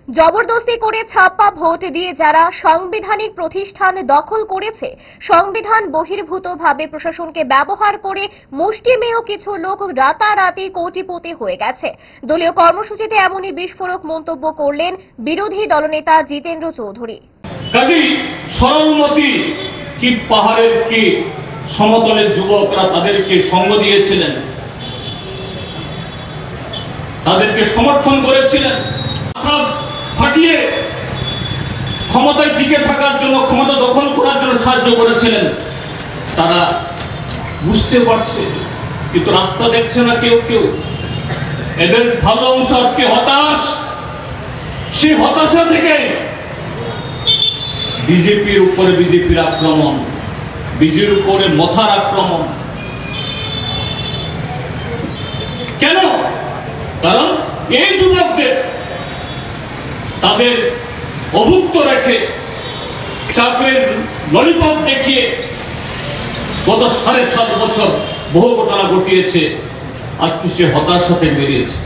জবরদস্তি করে ছাপ্পা ভোট দিয়ে যারা সাংবিধানিক প্রতিষ্ঠান দখল করেছে, সংবিধান বহির্ভূতভাবে প্রশাসনকে ব্যবহার করে মুষ্টিমেয় কিছু লোক রাতারাতি কোটিপতি হয়ে গেছে। দলীয় কর্মসূচিতে এমনই বিস্ফোরক মন্তব্য করলেন বিরোধী দলনেতা জিতেন্দ্র চৌধুরী। কাজী সরলমতি কি পাহাড়ের কি সমতলের যুবকরা তাদেরকে সঙ্গ দিয়েছিলেন, তাদেরকে সমর্থন করেছিলেন, ফাটিয়ে ক্ষমতায় টিকে থাকার জন্য, ক্ষমতা দখল করার জন্য সাহায্য করেছিলেন। তারা বুঝতে পারছে, কিন্তু রাস্তা দেখছে না কেউ কেউ। এদের ভালো অংশ আজকে হতাশ। সেই হতাশা থেকে বিজেপির উপরে বিজেপির আক্রমণ, বিজেপির উপরে মথার আক্রমণ। কেন? কারণ এই যুবকদের তাদের অভুক্ত রেখে চাকরির ললিপপ দেখিয়ে গত 7.5 বছর বহু ঘটনা ঘটিয়েছে। আজকে সে হতাশা থেকে বেরিয়েছে।